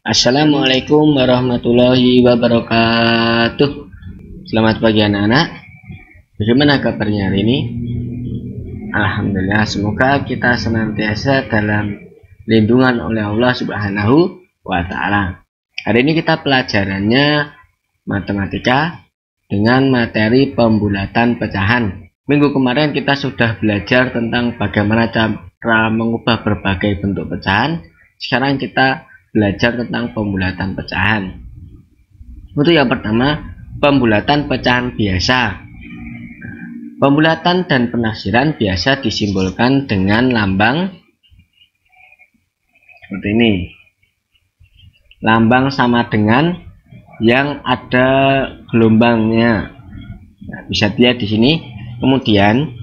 Assalamualaikum warahmatullahi wabarakatuh. Selamat pagi anak-anak. Bagaimana kabarnya hari ini? Alhamdulillah, semoga kita senantiasa dalam lindungan oleh Allah Subhanahu wa Ta'ala. Hari ini kita pelajarannya matematika dengan materi pembulatan pecahan. Minggu kemarin kita sudah belajar tentang bagaimana cara mengubah berbagai bentuk pecahan. Sekarang kita belajar tentang pembulatan pecahan. Untuk yang pertama, pembulatan pecahan biasa. Pembulatan dan penafsiran biasa disimbolkan dengan lambang seperti ini. Lambang sama dengan yang ada gelombangnya. Nah, bisa dilihat di sini. Kemudian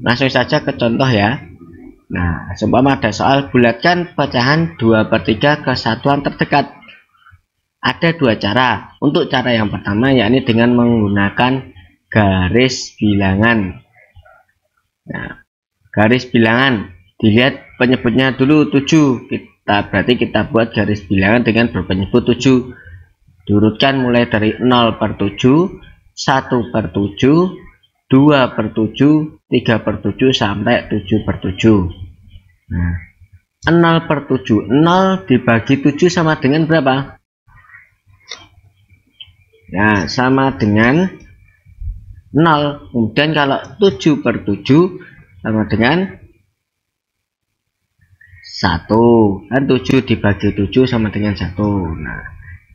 langsung saja ke contoh ya. Nah, seumpama ada soal bulatkan pecahan 2/3 ke satuan terdekat. Ada dua cara. Untuk cara yang pertama yakni dengan menggunakan garis bilangan. Nah, garis bilangan dilihat penyebutnya dulu 7. Berarti kita buat garis bilangan dengan berpenyebut 7. Diurutkan mulai dari 0/7, 1/7, 2/7, 3/7 sampai 7/7. Nah, 0/7, 0 dibagi 7 sama dengan berapa? Nah, sama dengan 0. Kemudian kalau 7/7 sama dengan 1. Dan 7 dibagi 7 sama dengan 1. Nah,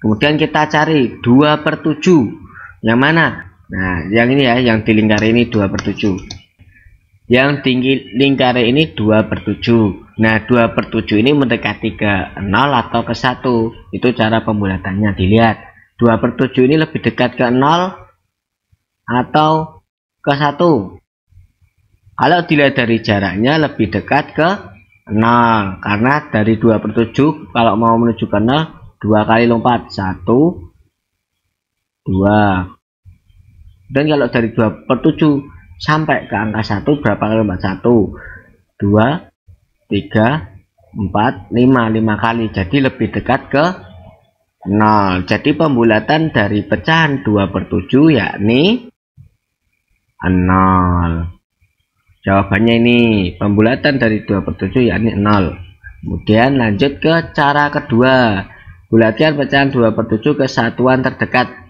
kemudian kita cari 2/7. Yang mana? Nah, yang ini ya, yang di lingkar ini 2/7. Yang tinggi lingkar ini 2/7. Nah, 2/7 ini mendekati ke 0 atau ke 1. Itu cara pembulatannya. Dilihat, 2/7 ini lebih dekat ke 0 atau ke 1. Kalau dilihat dari jaraknya lebih dekat ke 0. Karena dari 2/7 kalau mau menuju ke 0, 2 kali lompat. 1, 2. Dan kalau dari 2/7 sampai ke angka 1 berapa kali lompat? 1, 2, 3, 4, 5. 5 kali. Jadi lebih dekat ke 0. Jadi pembulatan dari pecahan 2/7 yakni 0. Jawabannya ini, pembulatan dari 2/7 yakni 0. Kemudian lanjut ke cara kedua. Bulatkan pecahan 2/7 ke satuan terdekat.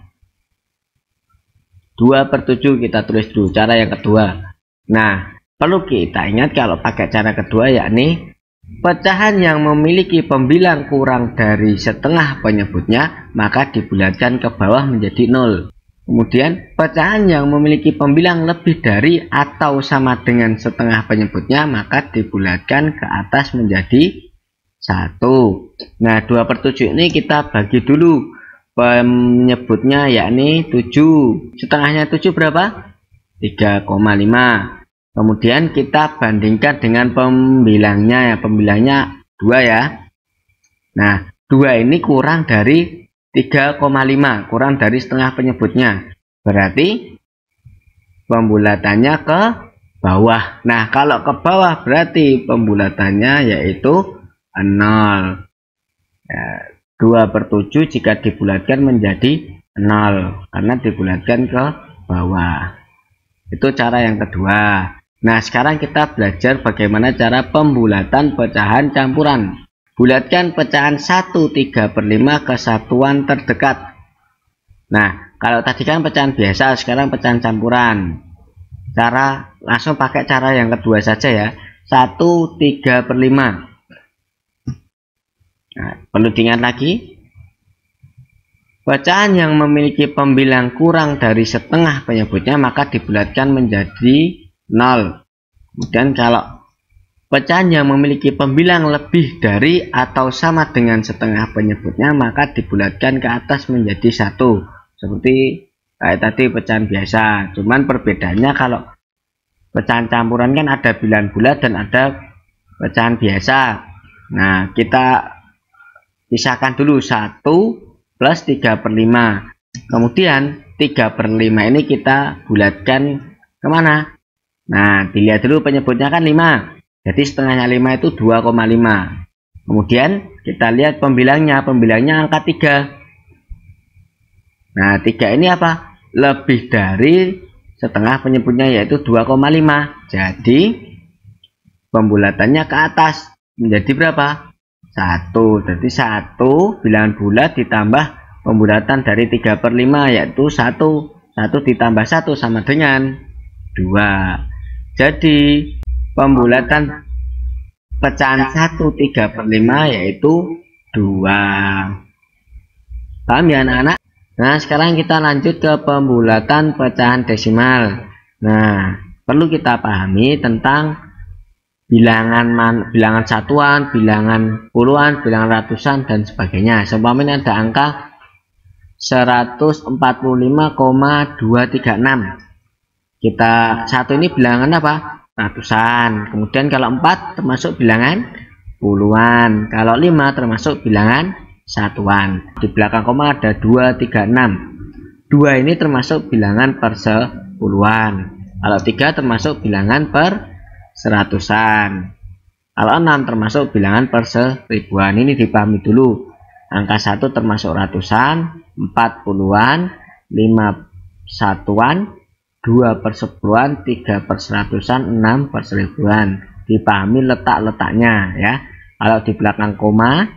2/7 kita tulis dulu cara yang kedua. Nah, perlu kita ingat kalau pakai cara kedua yakni pecahan yang memiliki pembilang kurang dari setengah penyebutnya maka dibulatkan ke bawah menjadi 0. Kemudian pecahan yang memiliki pembilang lebih dari atau sama dengan setengah penyebutnya maka dibulatkan ke atas menjadi 1. Nah, 2/7 ini kita bagi dulu. Penyebutnya yakni 7. Setengahnya 7 berapa? 3,5. Kemudian kita bandingkan dengan pembilangnya. Pembilangnya 2 ya. Nah, 2 ini kurang dari 3,5. Kurang dari setengah penyebutnya. Berarti pembulatannya ke bawah. Nah, kalau ke bawah berarti pembulatannya yaitu 0. Ya, 2/7 jika dibulatkan menjadi 0 karena dibulatkan ke bawah. Itu cara yang kedua. Nah, sekarang kita belajar bagaimana cara pembulatan pecahan campuran. Bulatkan pecahan 1/3/5 ke satuan terdekat. Nah, kalau tadi kan pecahan biasa, sekarang pecahan campuran. Cara langsung pakai cara yang kedua saja ya. 1/3/5. Nah, perlu diingat lagi, pecahan yang memiliki pembilang kurang dari setengah penyebutnya maka dibulatkan menjadi 0. Kemudian kalau pecahan yang memiliki pembilang lebih dari atau sama dengan setengah penyebutnya maka dibulatkan ke atas menjadi 1. Seperti kayak tadi pecahan biasa. Cuman perbedaannya kalau pecahan campuran kan ada bilangan bulat dan ada pecahan biasa. Nah, kita pisahkan dulu 1 plus 3/5. Kemudian 3/5 ini kita bulatkan kemana? Nah, dilihat dulu penyebutnya kan 5. Jadi setengahnya 5 itu 2,5. Kemudian kita lihat pembilangnya angka 3. Nah, 3 ini apa? Lebih dari setengah penyebutnya, yaitu 2,5. Jadi pembulatannya ke atas menjadi berapa? 1. Jadi 1 bilangan bulat ditambah pembulatan dari 3/5, yaitu 1. 1 ditambah 1 sama dengan 2. Jadi pembulatan pecahan 1 3/5 yaitu 2. Paham ya anak-anak? Nah, sekarang kita lanjut ke pembulatan pecahan desimal. Nah, perlu kita pahami tentang bilangan satuan, bilangan puluhan, bilangan ratusan, dan sebagainya. Seumpamanya ada angka 145,236. Kita satu ini bilangan apa? Ratusan. Kemudian kalau 4 termasuk bilangan puluhan. Kalau 5 termasuk bilangan satuan. Di belakang koma ada 236. 2 ini termasuk bilangan persepuluhan. Kalau 3 termasuk bilangan per seratusan. Kalau 6 termasuk bilangan per seribuan. Ini dipahami dulu. Angka 1 termasuk ratusan, 4 puluhan, 5 satuan, 2 persepuluhan, 3 perseratusan, 6 perseribuan. Dipahami letak-letaknya ya. Kalau di belakang koma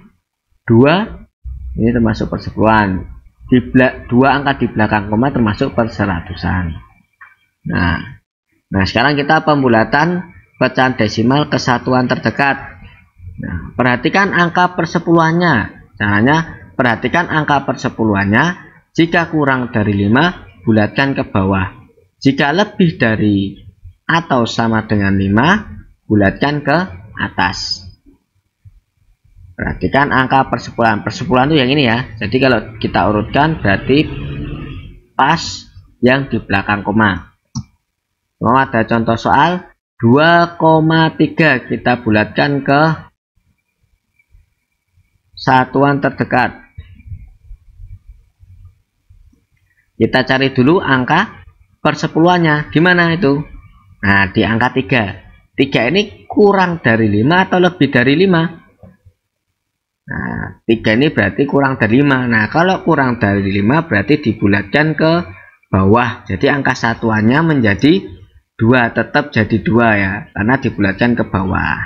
2 ini termasuk persepuluhan. Dua angka di belakang koma termasuk perseratusan. Nah, sekarang kita pembulatan pecahan desimal ke satuan terdekat. Nah, perhatikan angka persepuluhannya. Caranya, perhatikan angka persepuluhannya. Jika kurang dari 5, bulatkan ke bawah. Jika lebih dari atau sama dengan 5, bulatkan ke atas. Perhatikan angka persepuluhan. Persepuluhan itu yang ini ya. Jadi kalau kita urutkan berarti pas yang di belakang koma. Ada contoh soal 2,3 kita bulatkan ke satuan terdekat. Kita cari dulu angka persepuluhannya. Di mana itu? Nah, di angka 3. 3 ini kurang dari 5 atau lebih dari 5? Nah, 3 ini berarti kurang dari 5. Nah, kalau kurang dari 5 berarti dibulatkan ke bawah. Jadi angka satuannya menjadi 2, tetap jadi 2 ya, karena dibulatkan ke bawah.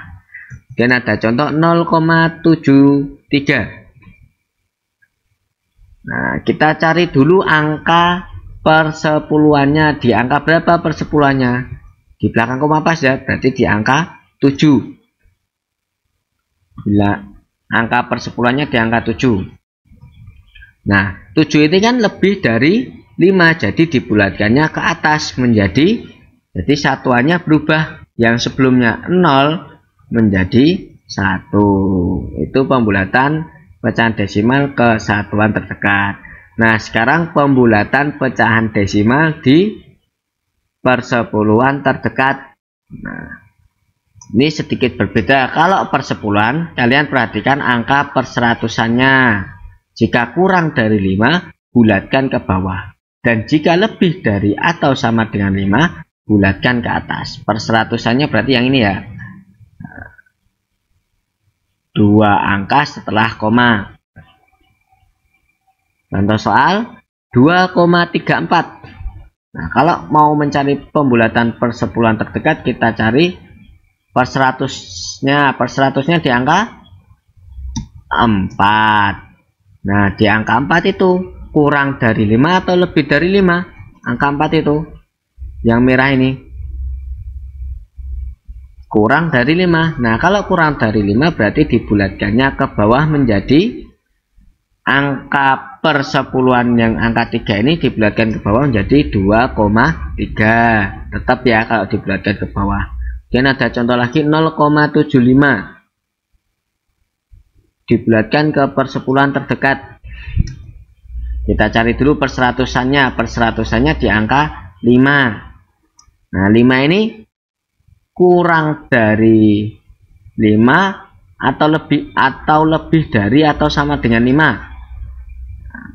Dan ada contoh 0,73. Nah, kita cari dulu angka persepuluhannya. Di angka berapa persepuluhannya? Di belakang koma pas ya, berarti di angka 7. Bila angka persepuluhannya di angka 7. Nah, 7 ini kan lebih dari 5, jadi dibulatkannya ke atas menjadi, jadi satuannya berubah, yang sebelumnya 0 menjadi 1. Itu pembulatan pecahan desimal ke satuan terdekat. Nah, sekarang pembulatan pecahan desimal di persepuluhan terdekat. Nah, ini sedikit berbeda. Kalau persepuluhan, kalian perhatikan angka perseratusannya. Jika kurang dari 5, bulatkan ke bawah. Dan jika lebih dari atau sama dengan 5, bulatkan ke atas. Perseratusannya berarti yang ini ya. 2 angka setelah koma. Contoh soal 2,34. Nah, kalau mau mencari pembulatan persepuluhan terdekat, kita cari perseratusnya. Perseratusnya di angka 4. Nah, di angka 4 itu kurang dari 5 atau lebih dari 5? Angka 4 itu yang merah ini kurang dari 5. Nah, kalau kurang dari 5 berarti dibulatkannya ke bawah menjadi angka persepuluhan yang angka 3 ini dibulatkan ke bawah menjadi 2,3. Tetap ya kalau dibulatkan ke bawah. Dan ada contoh lagi 0,75. Dibulatkan ke persepuluhan terdekat. Kita cari dulu perseratusannya. Perseratusannya di angka 5. Nah, 5 ini kurang dari 5 atau lebih dari atau sama dengan 5. Nah,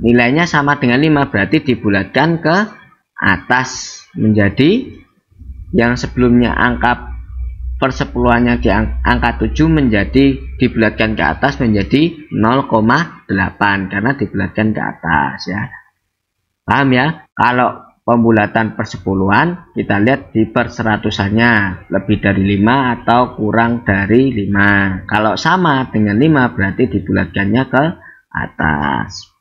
nilainya sama dengan 5 berarti dibulatkan ke atas menjadi yang sebelumnya angka persepuluhannya di angka 7 menjadi dibulatkan ke atas menjadi 0,8 karena dibulatkan ke atas ya. Paham ya? Kalau pembulatan persepuluhan kita lihat di perseratusannya lebih dari 5 atau kurang dari 5. Kalau sama dengan 5 berarti dibulatkannya ke atas.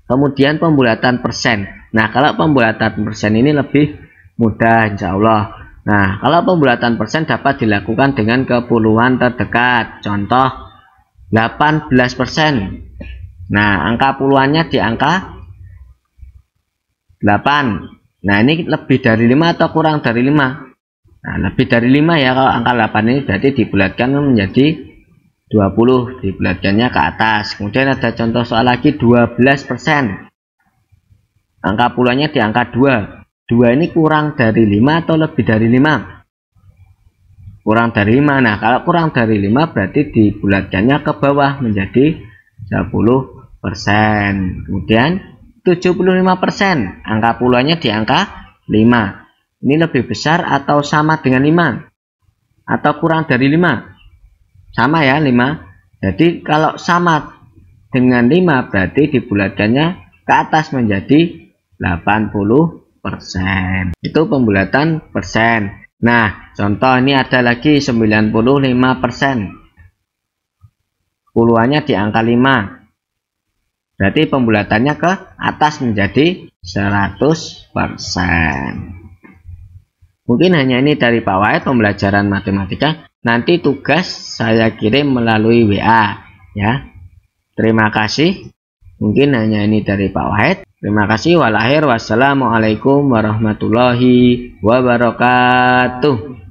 Kemudian pembulatan persen. Nah, kalau pembulatan persen ini lebih mudah insya Allah. Nah, kalau pembulatan persen dapat dilakukan dengan kepuluhan terdekat. Contoh 18%. Nah, angka puluhannya di angka 8. Nah, ini lebih dari 5 atau kurang dari 5? Nah, lebih dari 5 ya. Kalau angka 8 ini berarti dibulatkan menjadi 20, dibulatkannya ke atas. Kemudian ada contoh soal lagi 12%. Angka puluhannya di angka 2. 2 ini kurang dari 5 atau lebih dari 5? Kurang dari 5. Nah, kalau kurang dari 5 berarti dibulatkannya ke bawah menjadi 10%. Kemudian 75%. Angka puluhannya di angka 5. Ini lebih besar atau sama dengan 5? Atau kurang dari 5? Sama ya 5. Jadi kalau sama dengan 5 berarti dibulatkannya ke atas menjadi 80%. Itu pembulatan persen. Nah, contoh ini ada lagi 95%. Puluhannya di angka 5. Berarti pembulatannya ke atas menjadi 100%. Mungkin hanya ini dari Pak Wahid pembelajaran matematika. Nanti tugas saya kirim melalui WA ya. Terima kasih. Mungkin hanya ini dari Pak Wahid. Terima kasih. Wassalamualaikum warahmatullahi wabarakatuh.